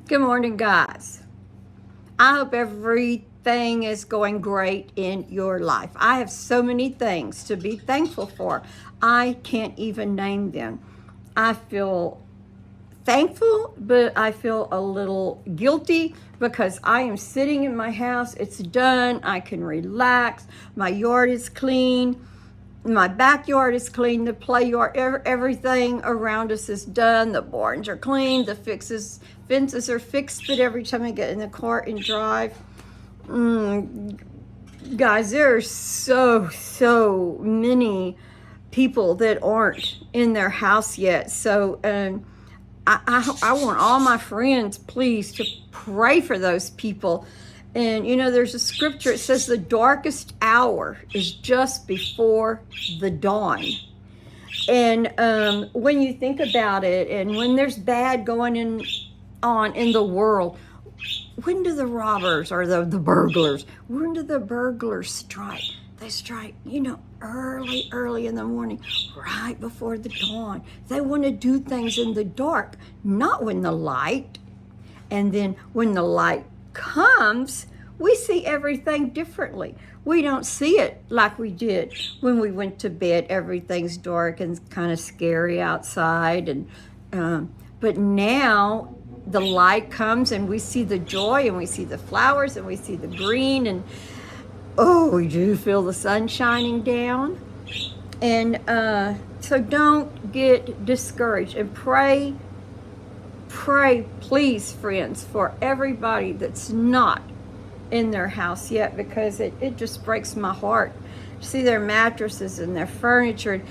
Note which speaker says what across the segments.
Speaker 1: Good morning, guys. I hope everything is going great in your life. I have so many things to be thankful for. I can't even name them. I feel thankful, but I feel a little guilty because I am sitting in my house. It's done. I can relax. My yard is clean. My backyard is clean, the play yard, everything around us is done. The barns are clean, the fences are fixed. But every time I get in the car and drive, guys, there are so many people that aren't in their house yet. So I want all my friends, please, to pray for those people. And there's a scripture, it says the darkest hour is just before the dawn. And when you think about it, and when there's bad going on in the world, when do the robbers or the burglars, when do the burglars strike? They strike, early in the morning, right before the dawn. They want to do things in the dark, not when the light. And then when the light comes, we see everything differently. We don't see it like we did when we went to bed. Everything's dark and kind of scary outside. But now the light comes and we see the joy and we see the flowers and we see the green. And we do feel the sun shining down. And so don't get discouraged, and pray, please, friends, for everybody that's not in their house yet, because it just breaks my heart. See their mattresses and their furniture.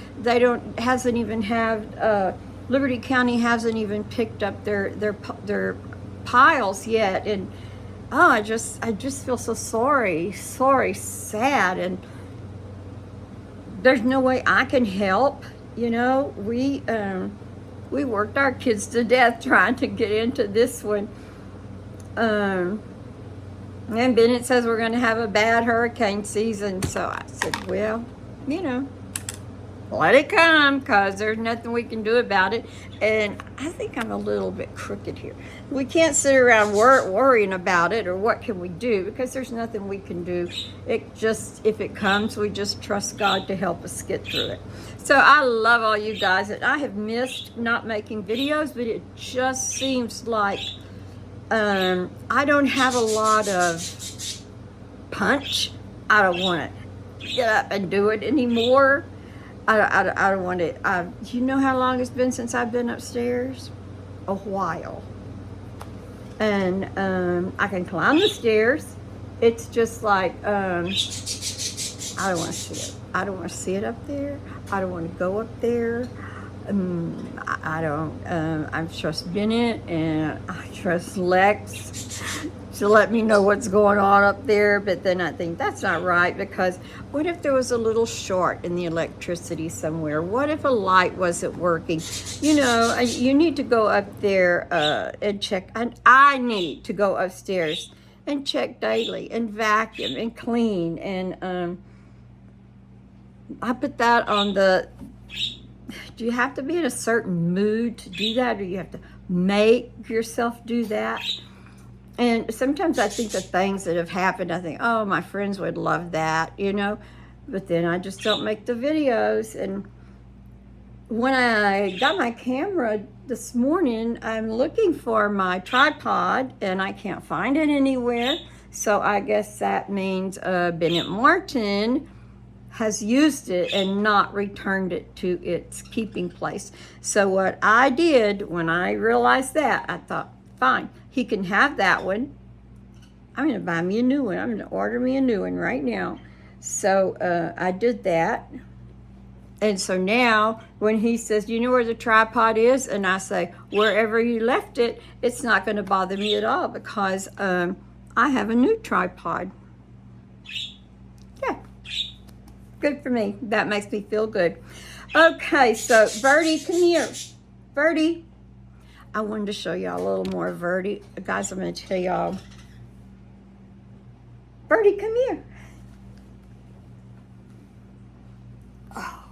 Speaker 1: Liberty County hasn't even picked up their piles yet. And I just feel so sorry, sad, and there's no way I can help. We worked our kids to death trying to get into this one. And Bandit says we're going to have a bad hurricane season. So I said, well, let it come, because there's nothing we can do about it. And I think I'm a little bit crooked here. We can't sit around worrying about it, or what can we do, because there's nothing we can do. If it comes, we just trust God to help us get through it. So I love all you guys. And I have missed not making videos, but it just seems like I don't have a lot of punch. I don't want to get up and do it anymore. I don't want to. You know how long it's been since I've been upstairs? A while. And I can climb the stairs. It's just like, I don't want to see it. I don't want to see it up there. I don't want to go up there. I don't. I trust Bandit and I trust Lex to let me know what's going on up there. But then I think that's not right, because what if there was a little short in the electricity somewhere? What if a light wasn't working? You need to go up there and check. And I need to go upstairs and check daily and vacuum and clean. And I put that on the. Do you have to be in a certain mood to do that, or you have to make yourself do that? And sometimes I think the things that have happened, I think, oh, my friends would love that, but then I just don't make the videos. And when I got my camera this morning, I'm looking for my tripod and I can't find it anywhere. So I guess that means Bennett Martin has used it and not returned it to its keeping place. So what I did when I realized that, I thought, fine, he can have that one. I'm going to buy me a new one. I'm going to order me a new one right now. So I did that. And so now when he says, you know where the tripod is? And I say, wherever you left it, it's not going to bother me at all, because I have a new tripod. Yeah. Good for me. That makes me feel good. Okay, so Birdie, come here. Birdie. I wanted to show y'all a little more of Birdie. Guys, I'm going to tell y'all. Birdie, come here. Oh.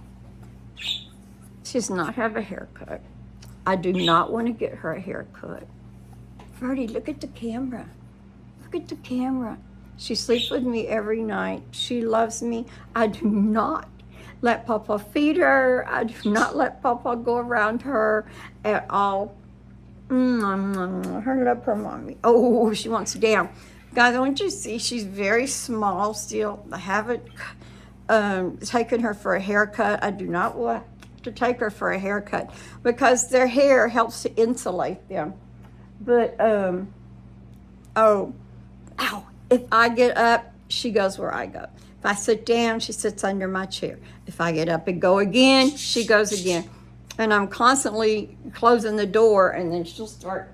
Speaker 1: She does not have a haircut. I do not want to get her a haircut. Birdie, look at the camera. Look at the camera. She sleeps with me every night. She loves me. I do not let Papa feed her. I do not let Papa go around her at all. Her love her mommy. Oh, she wants down. Guys, I want you to see she's very small still. I haven't taken her for a haircut. I do not want to take her for a haircut because their hair helps to insulate them. But, ow. If I get up, she goes where I go. If I sit down, she sits under my chair. If I get up and go again, she goes again. And I'm constantly closing the door, and then she'll start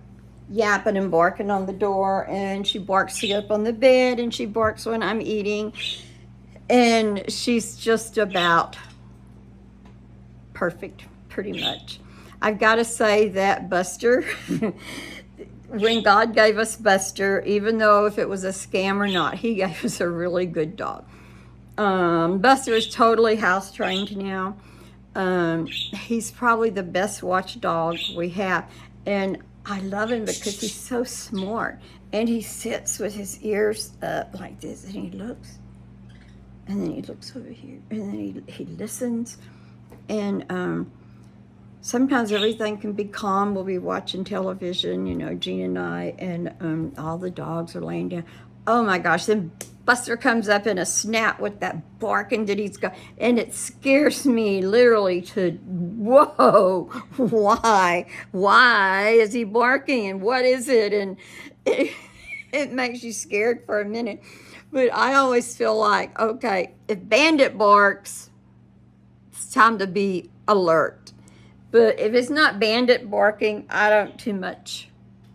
Speaker 1: yapping and barking on the door, and she barks to get up on the bed, and she barks when I'm eating. And she's just about perfect, pretty much. I've got to say that Buster, when God gave us Buster, even though if it was a scam or not, he gave us a really good dog. Buster is totally house trained now. He's probably the best watchdog we have. And I love him because he's so smart. And he sits with his ears up like this, and he looks. And then he looks over here, and then he listens. And sometimes everything can be calm. We'll be watching television, you know, Gene and I, and all the dogs are laying down. Oh my gosh, then Buster comes up in a snap with that barking that he's got, and it scares me literally to, whoa, why is he barking, and what is it? And it makes you scared for a minute. But I always feel like, okay, if Bandit barks, it's time to be alert. But if it's not Bandit barking, I don't too much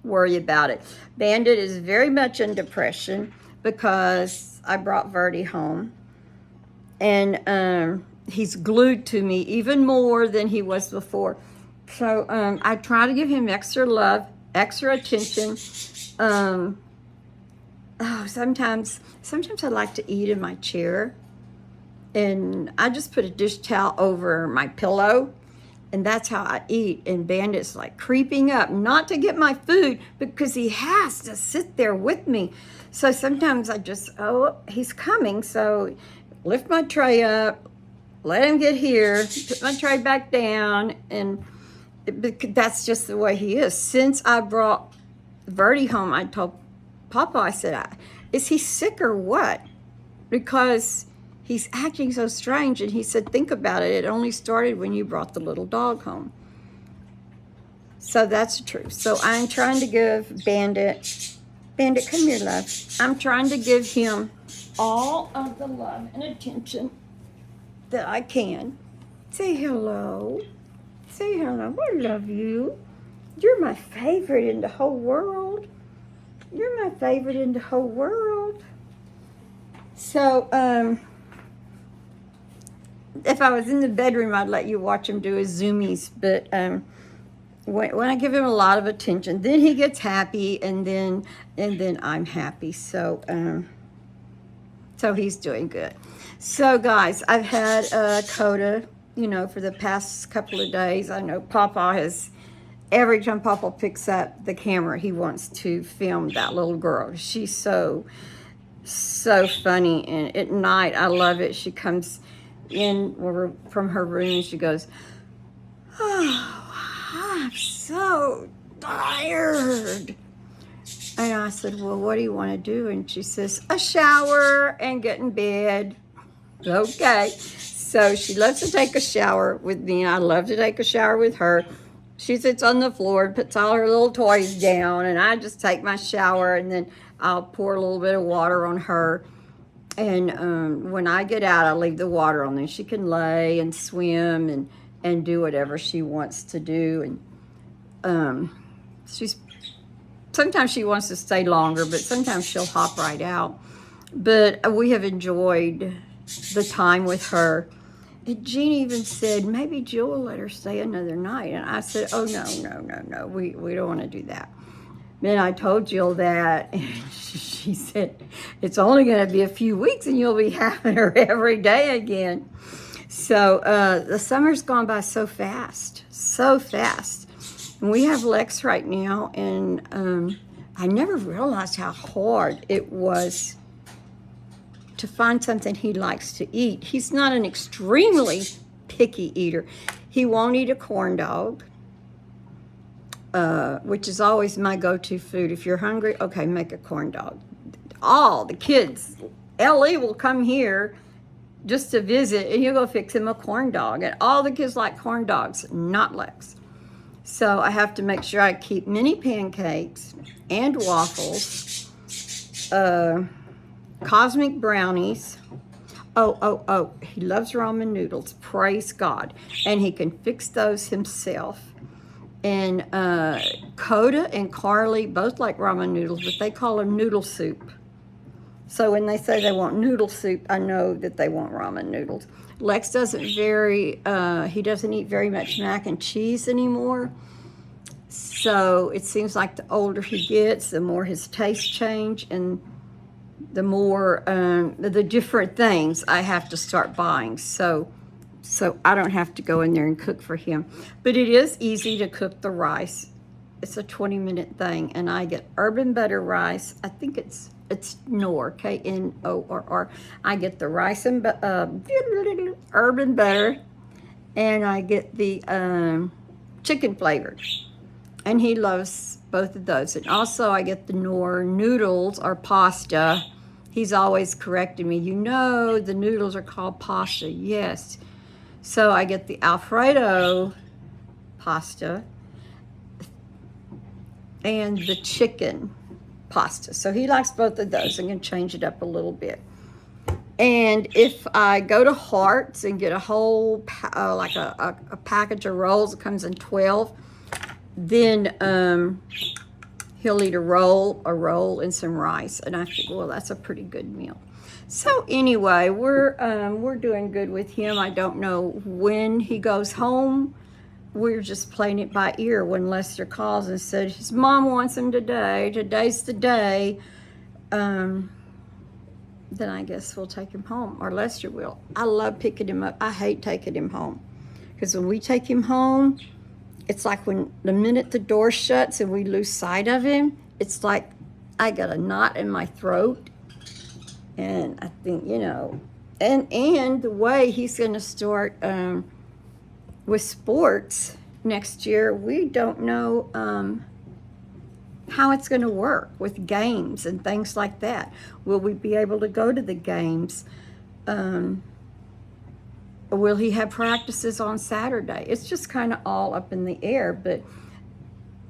Speaker 1: worry about it. Bandit is very much in depression because I brought Birdie home. And he's glued to me even more than he was before. So I try to give him extra love, extra attention. Sometimes I like to eat in my chair. And I just put a dish towel over my pillow. And that's how I eat. And Bandit's like creeping up, not to get my food, because he has to sit there with me. So sometimes I just, he's coming. So lift my tray up, let him get here, put my tray back down. And that's just the way he is. Since I brought Birdie home, I told Papa, I said, is he sick or what? Because he's acting so strange. And he said, think about it. It only started when you brought the little dog home. So that's the truth. So I'm trying to give Bandit, come here, love. I'm trying to give him all of the love and attention that I can. Say hello. Say hello. I love you. You're my favorite in the whole world. You're my favorite in the whole world. So, if I was in the bedroom, I'd let you watch him do his zoomies. But when I give him a lot of attention, then he gets happy, and then I'm happy. So he's doing good. So guys, I've had Kota, for the past couple of days. I know Papa has. Every time Papa picks up the camera, he wants to film that little girl. She's so funny, and at night I love it. She comes in from her room and she goes, I'm so tired. And I said, well, what do you want to do? And she says, a shower and get in bed. Okay. So she loves to take a shower with me, and I love to take a shower with her. She sits on the floor and puts all her little toys down, and I just take my shower, and then I'll pour a little bit of water on her. And when I get out, I leave the water on there. She can lay and swim and do whatever she wants to do. And sometimes she wants to stay longer, but sometimes she'll hop right out. But we have enjoyed the time with her. And Jean even said, maybe Jill will let her stay another night. And I said, oh, no. We don't want to do that. Then I told Jill that, and she said, it's only going to be a few weeks and you'll be having her every day again. So the summer's gone by so fast. And we have Lex right now, and I never realized how hard it was to find something he likes to eat. He's not an extremely picky eater. He won't eat a corn dog, which is always my go-to food. If you're hungry, okay, make a corn dog. All the kids, Ellie will come here just to visit, and he'll go fix him a corn dog. And all the kids like corn dogs, not Lex. So I have to make sure I keep mini pancakes and waffles, cosmic brownies. Oh, he loves ramen noodles, praise God. And he can fix those himself. And Kota and Carly both like ramen noodles, but they call them noodle soup. So when they say they want noodle soup, I know that they want ramen noodles. Lex he doesn't eat very much mac and cheese anymore. So it seems like the older he gets, the more his tastes change, and the more the different things I have to start buying. So I don't have to go in there and cook for him. But it is easy to cook the rice. It's a 20-minute thing, and I get urban butter rice. I think it's Knorr, Knorr. I get the rice and urban butter, and I get the chicken flavored. And he loves both of those. And also I get the Knorr noodles or pasta. He's always correcting me. You know the noodles are called pasta. Yes. So I get the Alfredo pasta and the chicken pasta. So he likes both of those. I'm going to change it up a little bit. And if I go to Hearts and get a whole, like a package of rolls, it comes in 12, then he'll eat a roll and some rice. And I think, well, that's a pretty good meal. So anyway, we're doing good with him. I don't know when he goes home. We're just playing it by ear. When Lester calls and said his mom wants him today, today's the day, then I guess we'll take him home, or Lester will. I love picking him up. I hate taking him home, because when we take him home, it's like when the minute the door shuts and we lose sight of him, it's like I got a knot in my throat. And I think, and the way he's going to start with sports next year, we don't know how it's going to work with games and things like that. Will we be able to go to the games? Will he have practices on Saturday? It's just kind of all up in the air, but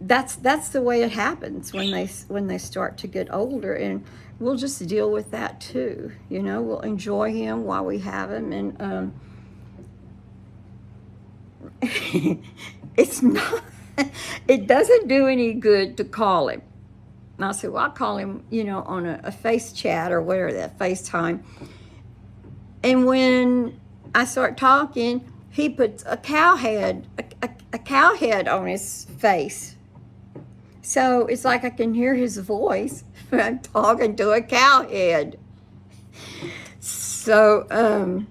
Speaker 1: that's the way it happens when they start to get older, and we'll just deal with that too. We'll enjoy him while we have him, and it's not. It doesn't do any good to call him. And I said, well, I'll call him, on a face chat or whatever, that FaceTime. And when I start talking, he puts a cow head on his face. So it's like I can hear his voice when I'm talking to a cow head. So,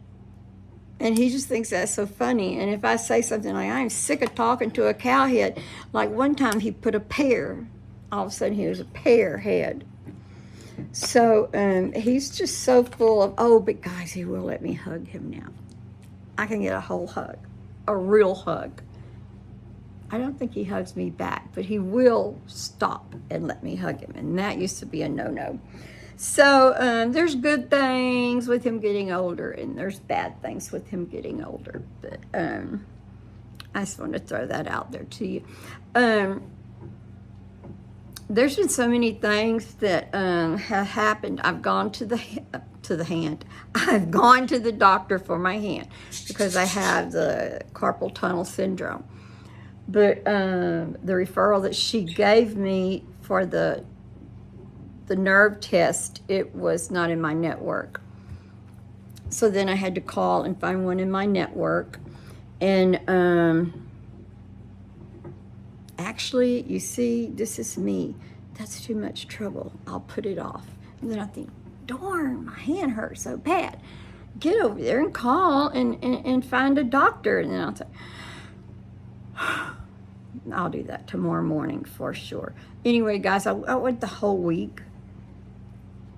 Speaker 1: and he just thinks that's so funny. And if I say something like, I'm sick of talking to a cow head, like one time he put a pear, all of a sudden he was a pear head. So he's just so full of, but guys, he will let me hug him now. I can get a whole hug, a real hug. I don't think he hugs me back, but he will stop and let me hug him. And that used to be a no-no. So there's good things with him getting older, and there's bad things with him getting older. But I just want to throw that out there to you. There's been so many things that have happened. I've gone to the hand. I've gone to the doctor for my hand because I have the carpal tunnel syndrome. But the referral that she gave me for the nerve test, it was not in my network. So then I had to call and find one in my network. And actually, you see, this is me. That's too much trouble. I'll put it off. And then I think, darn, my hand hurts so bad. Get over there and call and find a doctor. And then I'll say, I'll do that tomorrow morning for sure. Anyway, guys, I went the whole week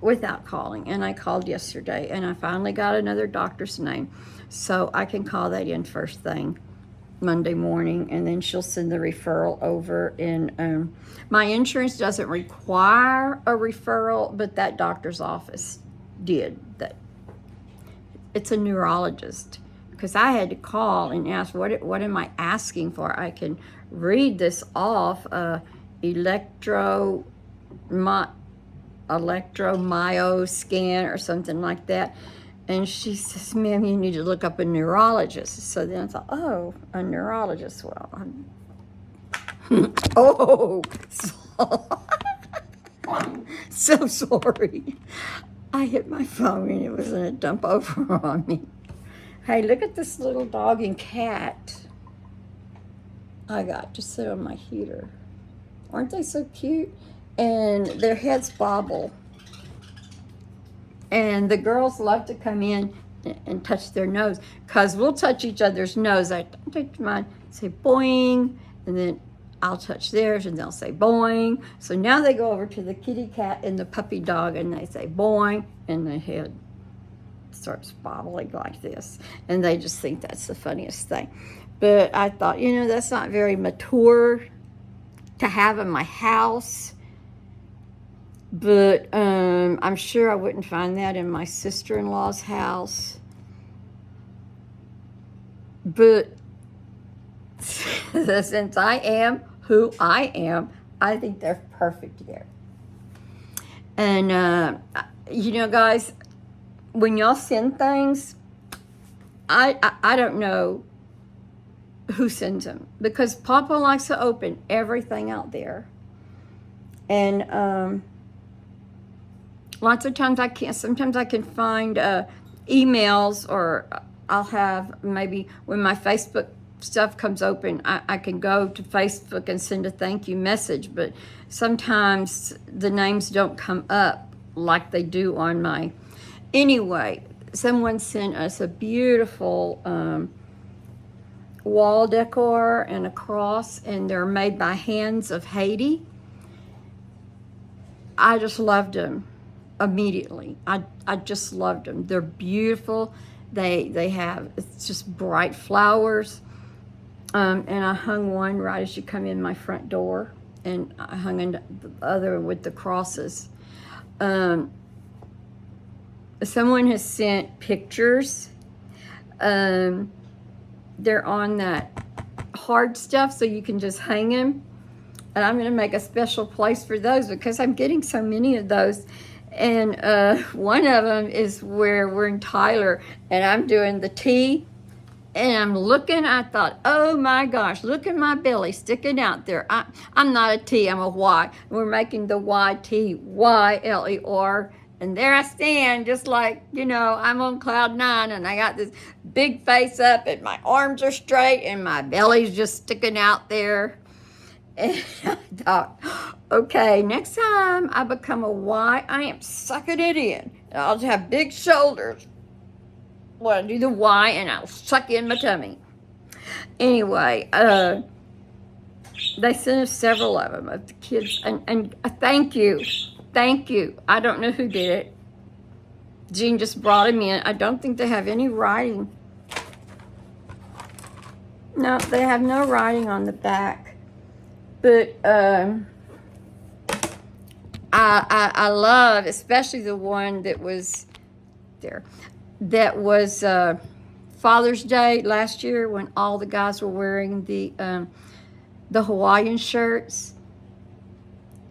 Speaker 1: without calling, and I called yesterday, and I finally got another doctor's name, so I can call that in first thing Monday morning, and then she'll send the referral over. And my insurance doesn't require a referral, but that doctor's office did. That it's a neurologist, because I had to call and ask, what am I asking for? I can read this off, electromyo scan or something like that. And she says, ma'am, you need to look up a neurologist. So then I thought, oh, a neurologist. Well, oh, so sorry. I hit my phone and it was going to dump over on me. Hey, look at this little dog and cat I got to sit on my heater. Aren't they so cute? And their heads bobble. And the girls love to come in and touch their nose, because we'll touch each other's nose. I touch mine, say boing, and then I'll touch theirs, and they'll say boing. So now they go over to the kitty cat and the puppy dog, and they say boing, and the head starts bobbling like this. And they just think that's the funniest thing. But I thought, that's not very mature to have in my house. But I'm sure I wouldn't find that in my sister-in-law's house. But since I am who I am, I think they're perfect there. And, guys, when y'all send things, I don't know who sends them, because Papa likes to open everything out there. And lots of times I can't. Sometimes I can find emails, or I'll have, maybe when my Facebook stuff comes open, I can go to Facebook and send a thank you message. But sometimes the names don't come up like they do on my. Anyway, someone sent us a beautiful wall decor and a cross, and they're made by hands of Haiti. I just loved them immediately. I just loved them. They're beautiful. They have, it's just bright flowers. And I hung one right as you come in my front door, and I hung in the other with the crosses. Someone has sent pictures. They're on that hard stuff, so you can just hang them. And I'm going to make a special place for those, because I'm getting so many of those. And one of them is where we're in Tyler, and I'm doing the T, and I'm looking. I thought, oh my gosh, look at my belly sticking out there. I'm not a T, I'm a Y. We're making the YTYLER. And there I stand, just like, I'm on cloud 9, and I got this big face up, and my arms are straight, and my belly's just sticking out there. And I thought, okay, next time I become a Y, I am sucking it in. And I'll have big shoulders when I do the Y, and I'll suck in my tummy. Anyway, they sent us several of them, of the kids, and thank you. Thank you. I don't know who did it. Jean just brought them in. I don't think they have any writing. No, they have no writing on the back. But I love, especially the one that was there. That was Father's Day last year, when all the guys were wearing the Hawaiian shirts.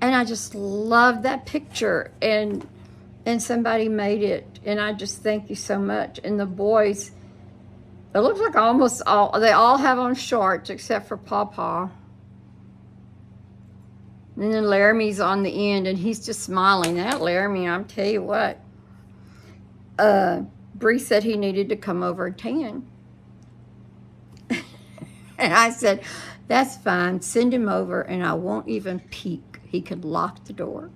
Speaker 1: And I just love that picture, and somebody made it, and I just thank you so much. And the boys, it looks like they all have on shorts except for Pawpaw. And then Laramie's on the end, and he's just smiling. That Laramie, I'll tell you what. Bree said he needed to come over and tan. And I said, that's fine, send him over, and I won't even peek. He could lock the door,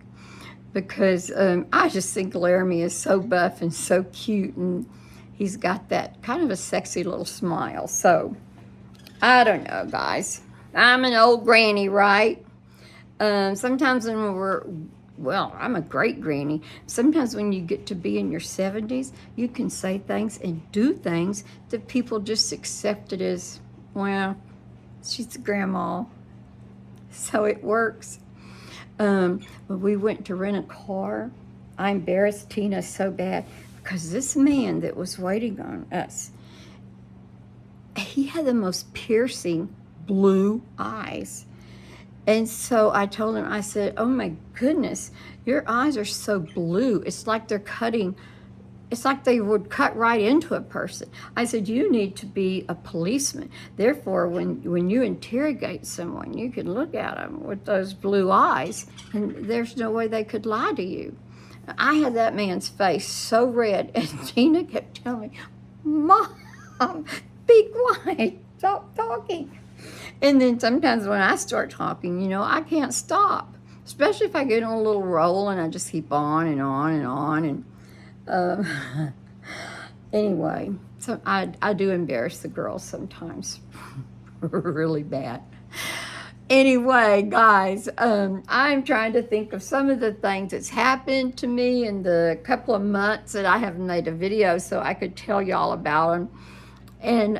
Speaker 1: because I just think Laramie is so buff and so cute, and he's got that kind of a sexy little smile. So I don't know, guys. I'm an old granny, right? Sometimes when I'm a great granny. Sometimes when you get to be in your 70s, you can say things and do things that people just accept it as, well, she's a grandma, so it works. When we went to rent a car, I embarrassed Tina so bad because this man that was waiting on us, he had the most piercing blue eyes. And so I told him, I said, oh my goodness, your eyes are so blue. It's like it's like they would cut right into a person. I said, you need to be a policeman. Therefore, when you interrogate someone, you can look at them with those blue eyes, and there's no way they could lie to you. I had that man's face so red, and Tina kept telling me, Mom, be quiet, stop talking. And then sometimes when I start talking, I can't stop, especially if I get on a little roll and I just keep on and on and on. And anyway, so I do embarrass the girls sometimes, really bad. Anyway, guys, I'm trying to think of some of the things that's happened to me in the couple of months that I haven't made a video so I could tell y'all about them. And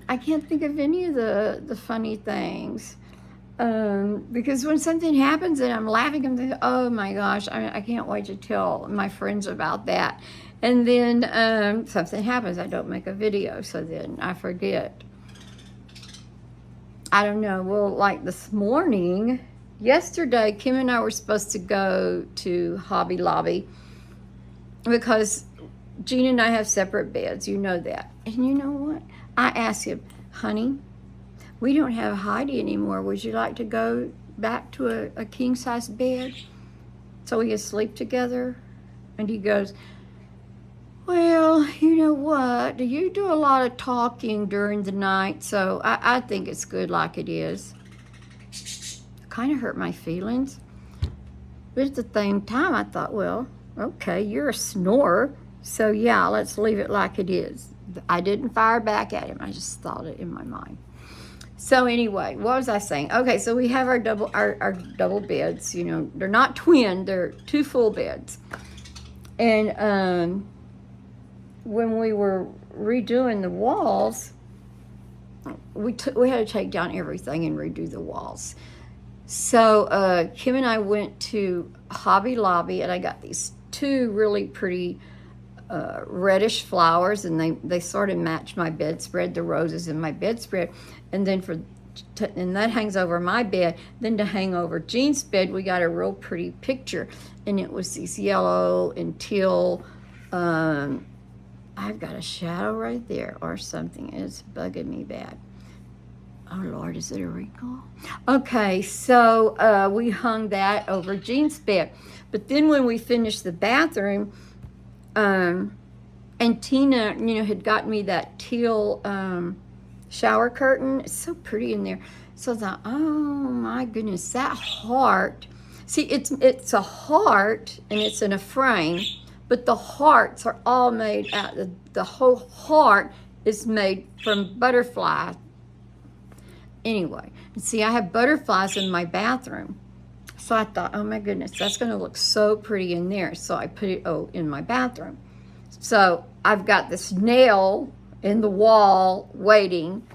Speaker 1: I can't think of any of the funny things. Because when something happens and I'm laughing, I'm thinking, oh my gosh, I can't wait to tell my friends about that. And then something happens, I don't make a video, so then I forget. I don't know, well, like this morning, yesterday, Kim and I were supposed to go to Hobby Lobby because Gina and I have separate beds, you know that. And you know what? I asked him, honey, we don't have Heidi anymore. Would you like to go back to a king-size bed so we can sleep together? And he goes, well, you know what? You do a lot of talking during the night, so I think it's good like it is. Kind of hurt my feelings. But at the same time, I thought, well, okay, you're a snorer. So yeah, let's leave it like it is. I didn't fire back at him. I just thought it in my mind. So anyway, what was I saying? Okay, so we have our double beds. They're not twin. They're two full beds. And when we were redoing the walls, we had to take down everything and redo the walls. So Kim and I went to Hobby Lobby, and I got these two really pretty reddish flowers, and they sort of match my bedspread, the roses in my bedspread. And then and that hangs over my bed. Then to hang over Jean's bed, we got a real pretty picture, and it was these yellow and teal. I've got a shadow right there or something. It's bugging me bad. Oh Lord, is it a wrinkle? Okay, so we hung that over Jean's bed. But then when we finished the bathroom, and Tina, had gotten me that teal shower curtain. It's so pretty in there. So I thought, oh my goodness, that heart. See, it's a heart, and it's in a frame, but the hearts are all made out. The whole heart is made from butterfly. Anyway, see, I have butterflies in my bathroom. So I thought, oh my goodness, that's going to look so pretty in there. So I put it in my bathroom. So I've got this nail in the wall waiting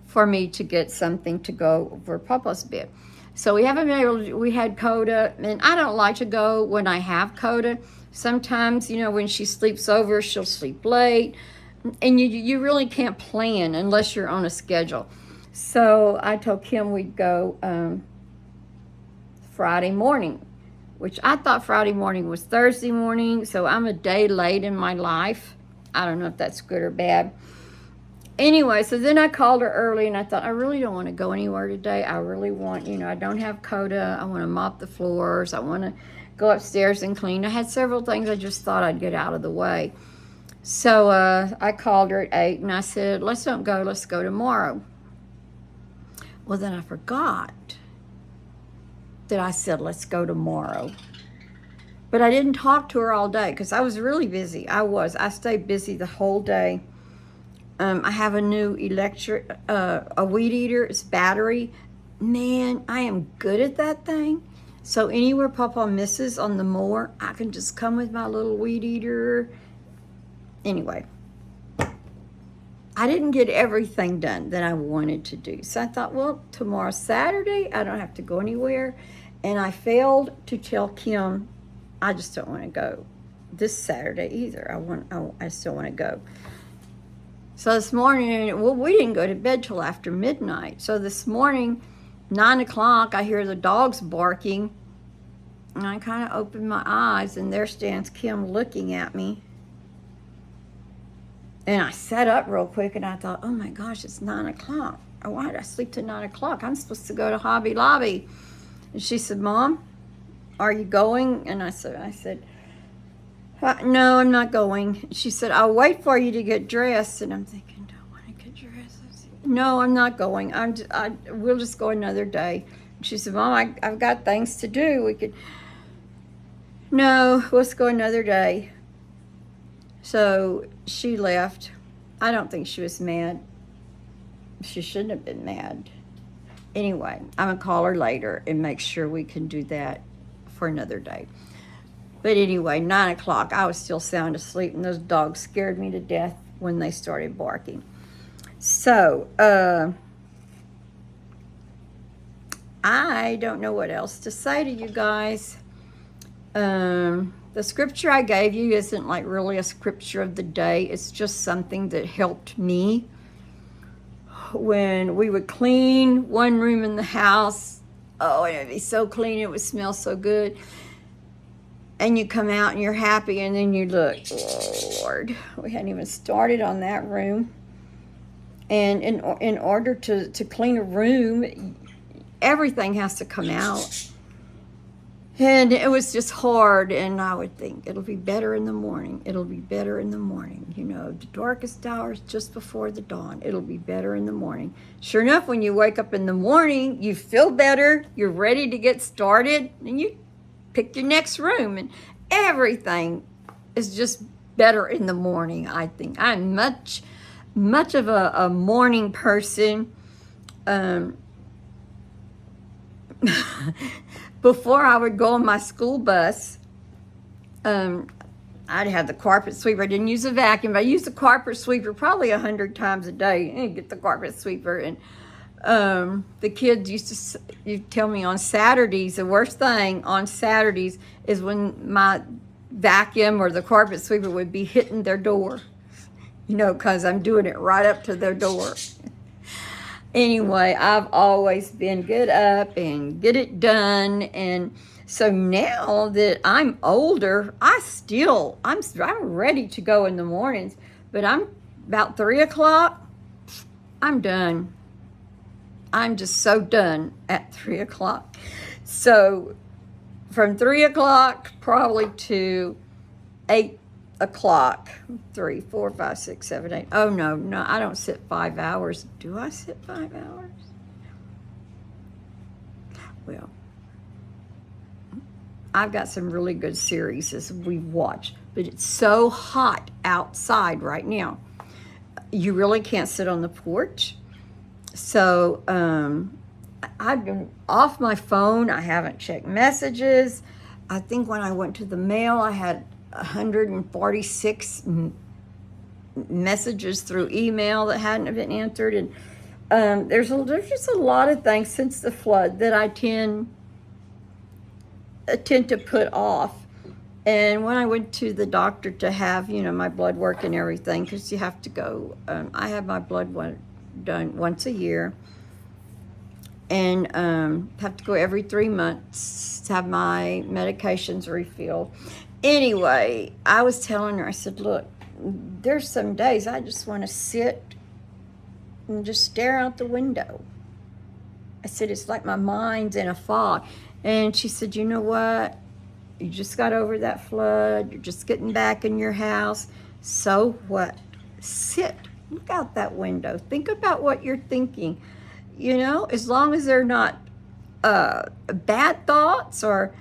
Speaker 1: for me to get something to go over Papa's bed. So we haven't been able to, we had Kota, and I don't like to go when I have Kota. Sometimes, when she sleeps over, she'll sleep late. And you really can't plan unless you're on a schedule. So I told Kim we'd go Friday morning, which I thought Friday morning was Thursday morning, so I'm a day late in my life. I don't know if that's good or bad. Anyway, so then I called her early, and I thought, I really don't want to go anywhere today. I really want, I don't have Kota. I want to mop the floors. I want to go upstairs and clean. I had several things I just thought I'd get out of the way. So I called her at 8, and I said, let's don't go. Let's go tomorrow. Well, then I forgot that I said, let's go tomorrow. But I didn't talk to her all day because I was really busy. I stayed busy the whole day. I have a new electric, a weed eater. It's battery. man, I am good at that thing. So anywhere Papa misses on the mower, I can just come with my little weed eater. Anyway, I didn't get everything done that I wanted to do. So I thought, well, tomorrow's Saturday. I don't have to go anywhere. And I failed to tell Kim I just don't want to go this Saturday either. I still want to go. So this morning, well, we didn't go to bed till after midnight. So this morning, 9 o'clock, I hear the dogs barking. And I kind of open my eyes, and there stands Kim looking at me. And I sat up real quick, and I thought, oh my gosh, it's 9 o'clock. Why did I sleep till 9 o'clock? I'm supposed to go to Hobby Lobby. And she said, Mom, are you going? And I said, no, I'm not going. She said, I'll wait for you to get dressed. And I'm thinking, do I want to get dressed? No, I'm not going. We'll just go another day. She said, Mom, I've got things to do. No, let's go another day. So she left. I don't think she was mad. She shouldn't have been mad. Anyway, I'm going to call her later and make sure we can do that for another day. But anyway, 9 o'clock, I was still sound asleep, and those dogs scared me to death when they started barking. So, I don't know what else to say to you guys. The scripture I gave you isn't like really a scripture of the day. It's just something that helped me. When we would clean one room in the house, oh, and it'd be so clean, it would smell so good. And you come out and you're happy, and then you look, oh Lord, we hadn't even started on that room. And in order to clean a room, everything has to come out. And it was just hard, and I would think, it'll be better in the morning. It'll be better in the morning. You know, the darkest hours just before the dawn. It'll be better in the morning. Sure enough, when you wake up in the morning, you feel better, you're ready to get started, and you pick your next room, and everything is just better in the morning, I think. I'm much of a morning person. Before I would go on my school bus, I'd have the carpet sweeper. I didn't use a vacuum, but I used the carpet sweeper probably 100 times a day. And get the carpet sweeper. And the kids used to tell me on Saturdays, the worst thing on Saturdays is when my vacuum or the carpet sweeper would be hitting their door. You know, because I'm doing it right up to their door. Anyway, I've always been get up and get it done. And so now that I'm older, I'm ready to go in the mornings. But I'm about 3 o'clock, I'm done. I'm just so done at 3 o'clock. So from 3 o'clock probably to 8 o'clock, 3, 4, 5, 6, 7, 8. Oh no, I don't sit 5 hours. Do I sit 5 hours? Well, I've got some really good series as we've watched, but it's so hot outside right now. You really can't sit on the porch. So I've been off my phone. I haven't checked messages. I think when I went to the mail, I had 146 messages through email that hadn't been answered, and there's just a lot of things since the flood that I tend to put off. And when I went to the doctor to have my blood work and everything, because you have to go, I have my blood done once a year, and have to go every 3 months to have my medications refilled. Anyway, I was telling her, I said, look, there's some days I just want to sit and just stare out the window. I said, it's like my mind's in a fog. And she said, you know what? You just got over that flood. You're just getting back in your house. So what? Sit. Look out that window. Think about what you're thinking. As long as they're not bad thoughts, or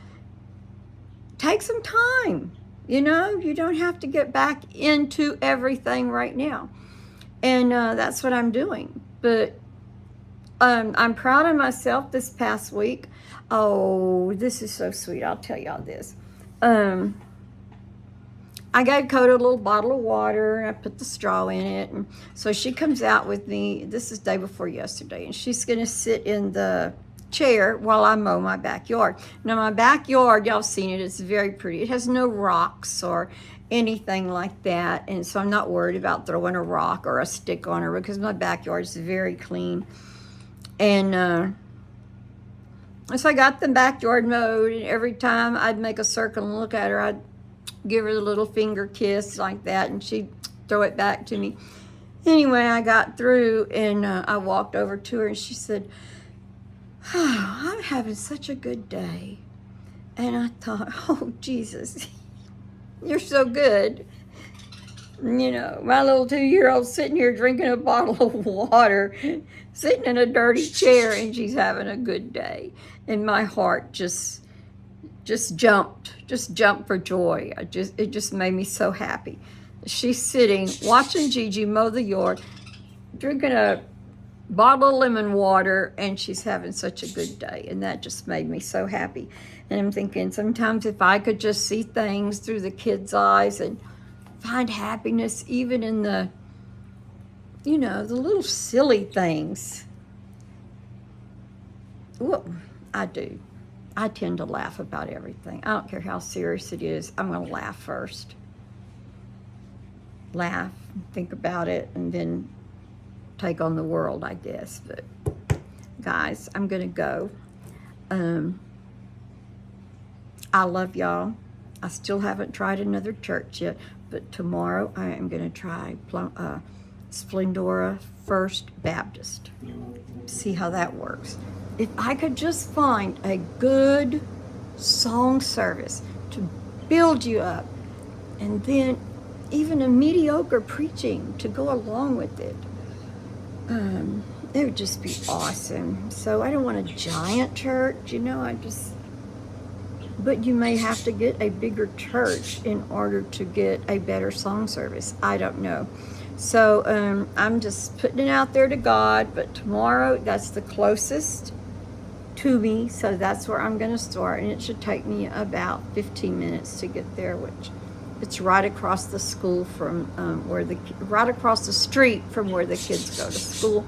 Speaker 1: take some time. You don't have to get back into everything right now. And that's what I'm doing. But I'm proud of myself this past week. Oh, this is so sweet. I'll tell y'all this. I got Kota a little bottle of water, and I put the straw in it. And so she comes out with me. This is day before yesterday, and she's going to sit in the chair while I mow my backyard. Now, my backyard, y'all seen it, it's very pretty. It has no rocks or anything like that, and so I'm not worried about throwing a rock or a stick on her because my backyard is very clean. And so I got the backyard mowed, and every time I'd make a circle and look at her, I'd give her the little finger kiss like that, and she'd throw it back to me. Anyway, I got through, and I walked over to her, and she said, oh, I'm having such a good day. And I thought, oh, Jesus, you're so good. You know, my little 2-year-old sitting here drinking a bottle of water, sitting in a dirty chair, and she's having a good day. And my heart just jumped for joy. It just made me so happy. She's sitting, watching Gigi mow the yard, drinking a bottle of lemon water, and she's having such a good day. And that just made me so happy. And I'm thinking, sometimes if I could just see things through the kids' eyes and find happiness even in the, you know, the little silly things. Well, I do. I tend to laugh about everything. I don't care how serious it is. I'm going to laugh first. Laugh, think about it, and then take on the world, I guess. But guys, I'm going to go. I love y'all. I still haven't tried another church yet, but tomorrow I am going to try Splendora First Baptist. See how that works. If I could just find a good song service to build you up, and then even a mediocre preaching to go along with it, it would just be awesome. So I don't want a giant church, you know, but you may have to get a bigger church in order to get a better song service. I don't know. So I'm just putting it out there to God, but tomorrow, that's the closest to me, so that's where I'm going to start, and it should take me about 15 minutes to get there, which it's right across the school from right across the street from where the kids go to school,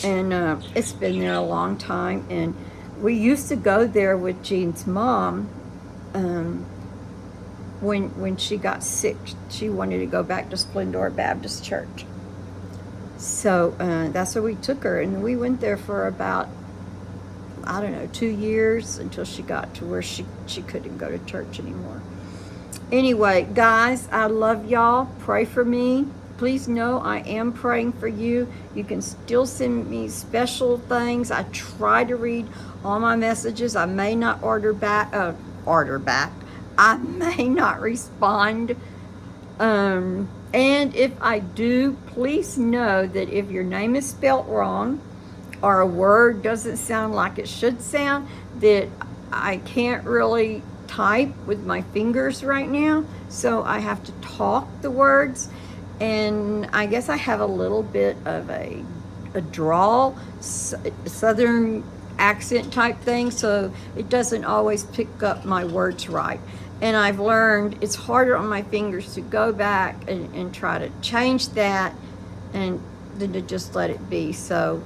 Speaker 1: and it's been there a long time. And we used to go there with Jean's mom. When she got sick, she wanted to go back to Splendora Baptist Church, so that's where we took her, and we went there for about, I don't know, 2 years until she got to where she couldn't go to church anymore. Anyway, guys, I love y'all. Pray for me. Please know I am praying for you. You can still send me special things. I try to read all my messages. I may not order back. I may not respond. And if I do, please know that if your name is spelt wrong, or a word doesn't sound like it should sound, that I can't really type with my fingers right now, so I have to talk the words. And I guess I have a little bit of a drawl, southern accent type thing, so it doesn't always pick up my words right. And I've learned it's harder on my fingers to go back and try to change that, and than to just let it be. So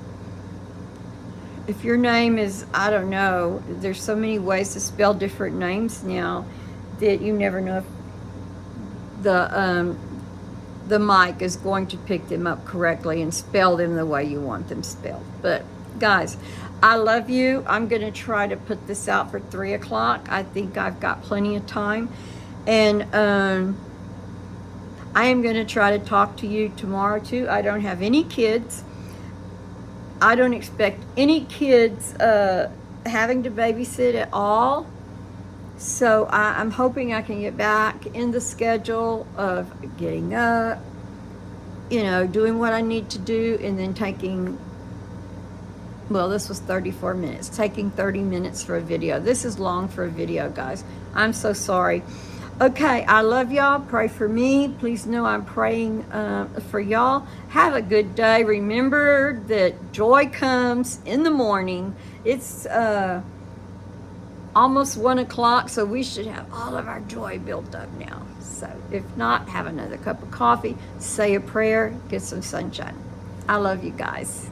Speaker 1: if your name is, I don't know, there's so many ways to spell different names now that you never know if the mic is going to pick them up correctly and spell them the way you want them spelled. But guys, I love you. I'm going to try to put this out for 3 o'clock. I think I've got plenty of time. And I am going to try to talk to you tomorrow too. I don't have any kids. I don't expect any kids having to babysit at all. So I'm hoping I can get back in the schedule of getting up, you know, doing what I need to do, and then taking, well, this was 34 minutes, taking 30 minutes for a video. This is long for a video, guys. I'm so sorry. Okay, I love y'all. Pray for me. Please know I'm praying for y'all. Have a good day. Remember that joy comes in the morning. It's almost 1 o'clock, so we should have all of our joy built up now. So if not, have another cup of coffee, say a prayer, get some sunshine. I love you guys.